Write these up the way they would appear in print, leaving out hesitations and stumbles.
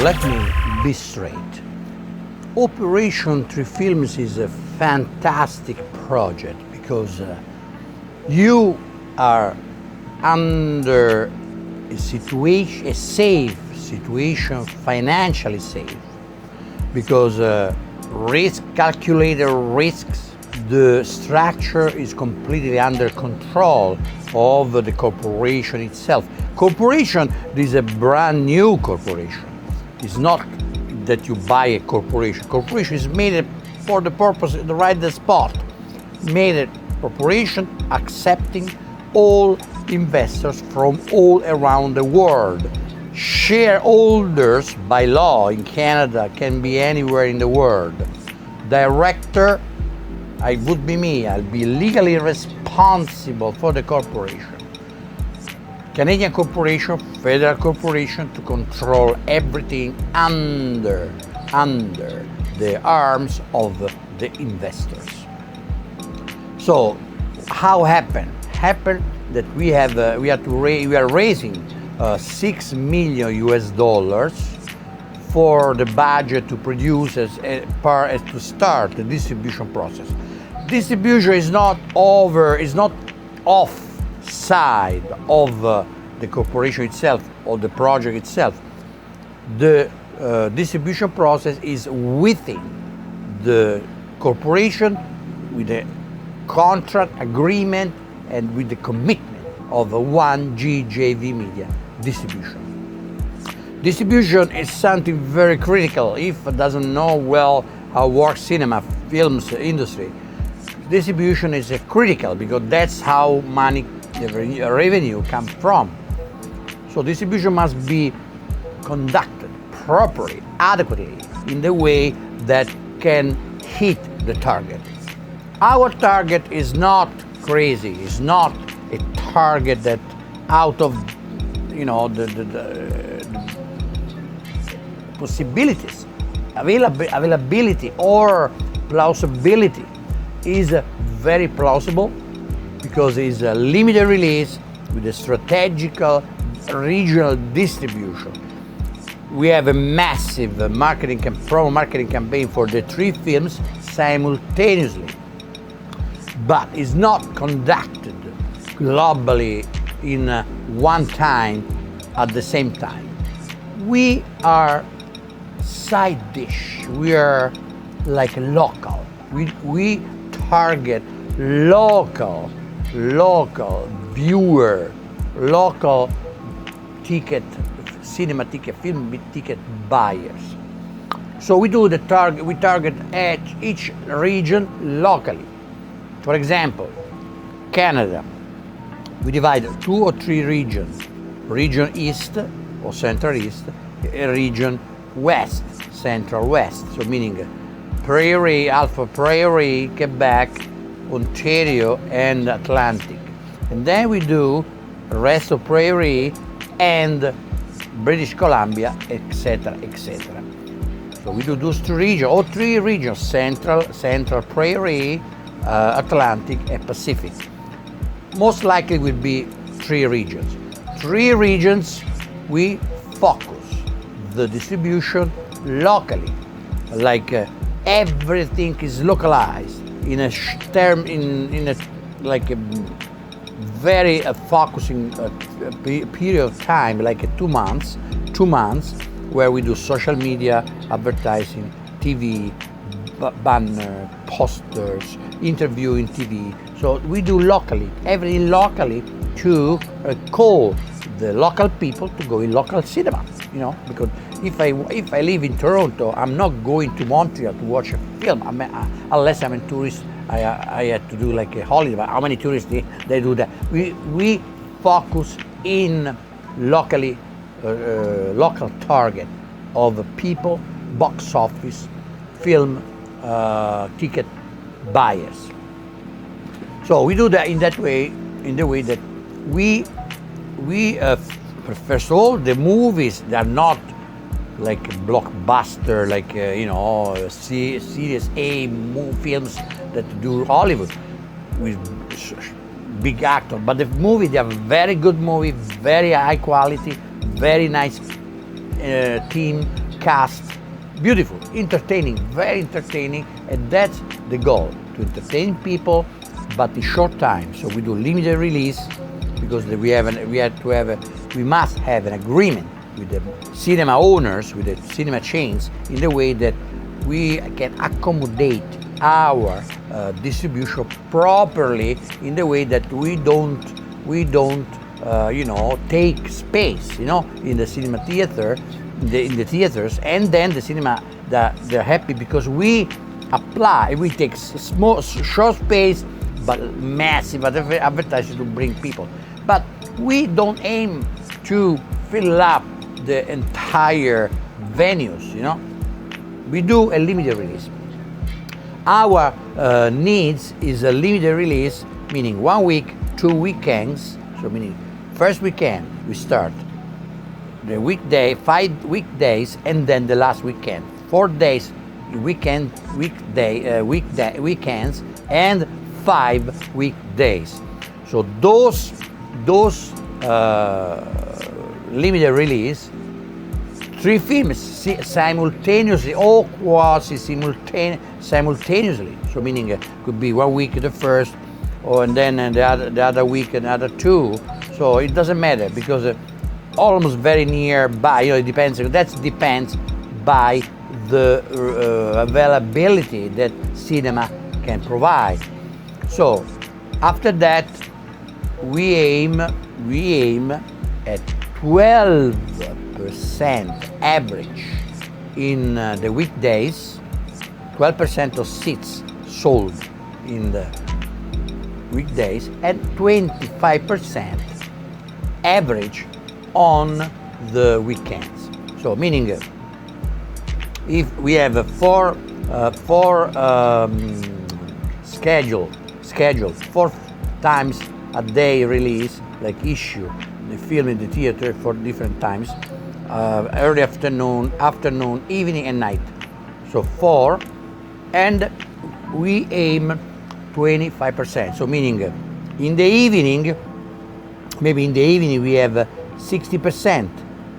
let me be straight. Operation Three Films is a fantastic project because you are under a situation, a safe situation, financially safe, because calculated risks, the structure is completely under control of the corporation itself. Corporation is a brand new corporation. It's not that you buy a corporation. Corporation is made for the purpose, the right spot. Made a corporation accepting all investors from all around the world. Shareholders by law in Canada can be anywhere in the world. Director, I would be me, I'll be legally responsible for the corporation. Canadian corporation, federal corporation, to control everything under the arms of the investors. So, how happened? Happened that we are raising $6 million for the budget to produce as to start the distribution process. Distribution is not off side of the corporation itself or the project itself. The distribution process is within the corporation with a contract agreement and with the commitment of one GJV Media distribution. Distribution is something very critical. If it doesn't know well how works cinema, films industry, distribution is critical because that's how money, revenue comes from. So distribution must be conducted properly, adequately, in the way that can hit the target. Our target is not crazy. It's not a target that out of the possibilities, availability or plausibility is very plausible because it's a limited release with a strategical regional distribution. We have a massive promo marketing campaign for the three films simultaneously, but it's not conducted globally in one time at the same time. We are side dish. We are like local. We target local viewer, local ticket, cinema ticket, film ticket buyers. So we target at each region locally. For example, Canada, we divide 2 or 3 regions. Region East or Central East, region West, Central West. So meaning Prairie, Alpha Prairie, Quebec, Ontario, and Atlantic. And then we do rest of Prairie and British Columbia, etc., etc. So we do those 2 regions, or 3 regions, Central Prairie, Atlantic, and Pacific. Most likely will be 3 regions. 3 regions, we focus the distribution locally, like everything is localized in a very focusing period of time, like 2 months, where we do social media, advertising, TV, banner, posters, interviewing TV. So we do locally, everything locally to call the local people to go in local cinema, because if I live in Toronto, I'm not going to Montreal to watch a film, unless I'm a tourist. I had to do like a holiday, but how many tourists they do that? We focus in local target of people, box office, film, ticket buyers. So we do that in the way that we first of all, the movies, they are not like blockbuster, like Series A films that do Hollywood with big actors. But the movie, they are very good movie, very high quality, very nice team, cast, beautiful, entertaining, very entertaining, and that's the goal, to entertain people, but in short time. So we do limited release because we must have an agreement with the cinema owners, with the cinema chains, in the way that we can accommodate our distribution properly, in the way that we don't take space, in the cinema theater, in the theaters, and then the cinema, they're happy because we take small, short space, but massive advertising to bring people. But we don't aim to fill up the entire venues, We do a limited release. Our needs is a limited release, meaning 1 week, 2 weekends. So meaning first weekend we start the weekday, 5 weekdays, and then the last weekend. 4 days weekends, and 5 weekdays. So those limited release, 3 films simultaneously or quasi simultaneously. So meaning could be 1 week the first, and then the other week another 2. So it doesn't matter because almost very nearby. It depends. That depends by the availability that cinema can provide. So after that, we aim at 12% average in the weekdays, 12% of seats sold in the weekdays, and 25% average on the weekends. So meaning if we have a four scheduled 4 times a day release, like issue the film in the theater for different times, early afternoon, evening, and night. So 4, and we aim 25%. So meaning in the evening, maybe in the evening we have 60%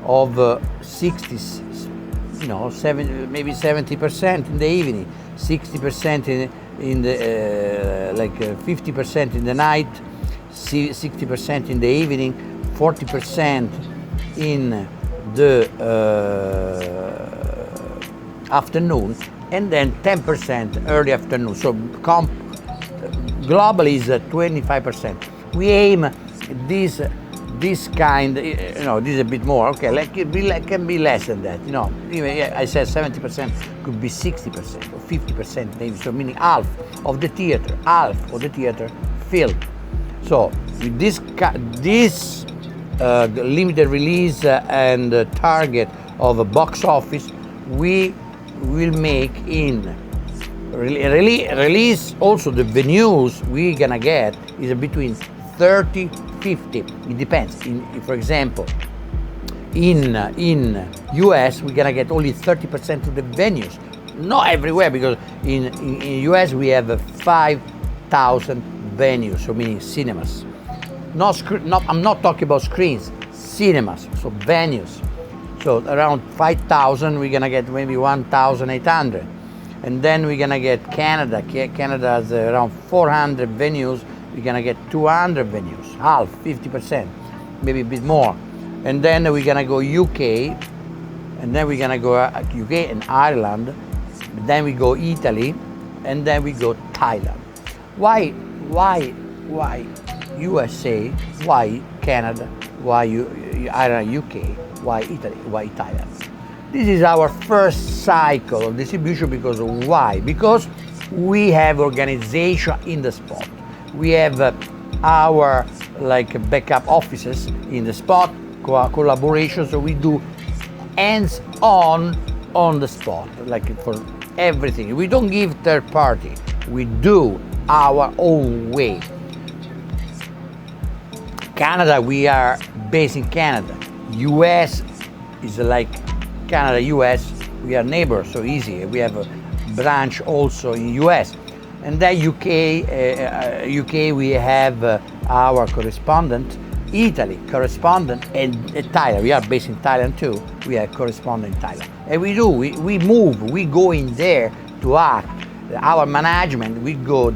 of 60s, maybe 70% in the evening, 60% in the 50% in the night, 60% in the evening, 40% in the afternoon, and then 10% early afternoon. So globally is 25%. We aim this kind, this is a bit more. Okay, can be less than that. Even I said 70% could be 60% or 50% maybe. So meaning half of the theater filled. So with this limited release and target of a box office, we will make in release also the venues we're gonna get is between 30, 50. It depends. For example, in US we're gonna get only 30% of the venues. Not everywhere, because in US we have 5,000 venues, so meaning cinemas. I'm not talking about screens, cinemas, so venues. So around 5,000, we're gonna get maybe 1,800. And then we're gonna get Canada. Canada has around 400 venues. We're gonna get 200 venues, half, 50%, maybe a bit more. And then we're gonna go UK, and then we're gonna go UK and Ireland. Then we go Italy, and then we go Thailand. Why USA? Why Canada? Why Ireland, UK? Why Italy? Why Thailand? This is our first cycle of distribution. Because why? Because we have organization in the spot. We have our backup offices in the spot, collaboration. So we do hands-on the spot, for everything. We don't give third party. We do our own way. Canada, we are based in Canada. US is like Canada, US, we are neighbors, so easy. We have a branch also in US. And then UK, we have our correspondent Italy, correspondent, and Thailand. We are based in Thailand too. We are correspondent in Thailand. And we move, we go in there to act. Our management,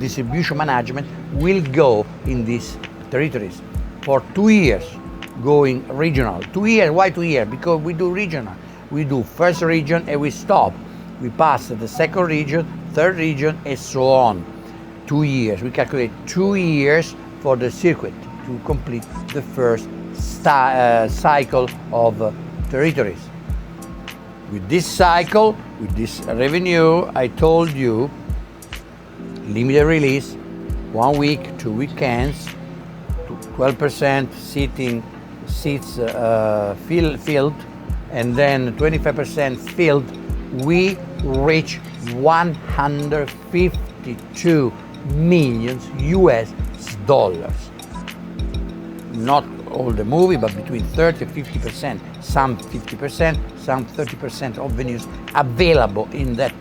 distribution management will go in these territories for 2 years, going regional. 2 years, why 2 years? Because we do regional. We do first region and we stop. We pass to the second region, third region, and so on. 2 years. We calculate 2 years for the circuit to complete the first cycle of territories. With this cycle, with this revenue, I told you, limited release, 1 week, 2 weekends, 12% seats filled, and then 25% filled, we reach 152 million US dollars. Not all the movie, but between 30 and 50%, some 50%, some 30% of venues available in that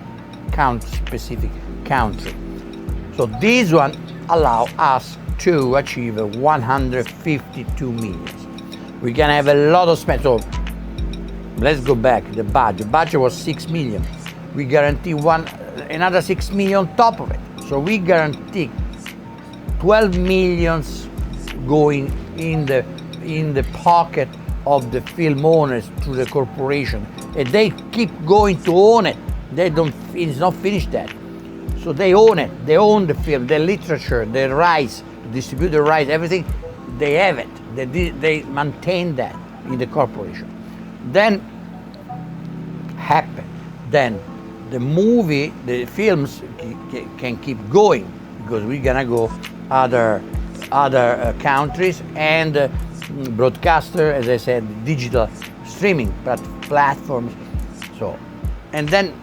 specific country. So this one allow us to achieve 152 million. We can have a lot of spend. So let's go back. The budget was 6 million. We guarantee another 6 million on top of it. So we guarantee 12 millions going in the pocket of the film owners to the corporation, and they keep going to own it. It's not finished that. So they own it. They own the film, the literature, the rights, distribute the rights, everything. They have it. They maintain that in the corporation. Then the movie, the films can keep going because we're gonna go other countries and broadcaster, as I said, digital streaming platforms. So, and then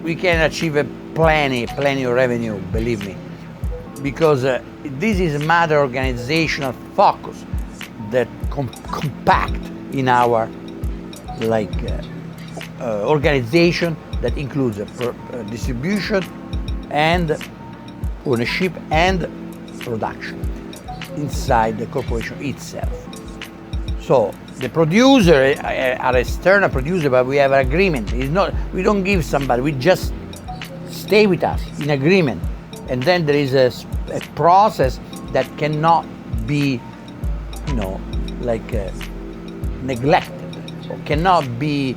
we can achieve plenty of revenue, believe me, because this is a matter of organizational focus that compact in our organization that includes distribution and ownership and production inside the corporation itself. So the producer are external producer, but we have an agreement. We don't give somebody. We just stay with us in agreement, and then there is a process that cannot be, neglected, or cannot be,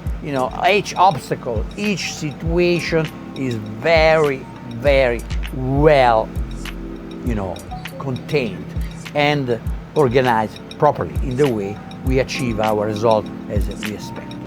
each obstacle, each situation is very, very well, contained and organized properly in the way we achieve our result as we expected.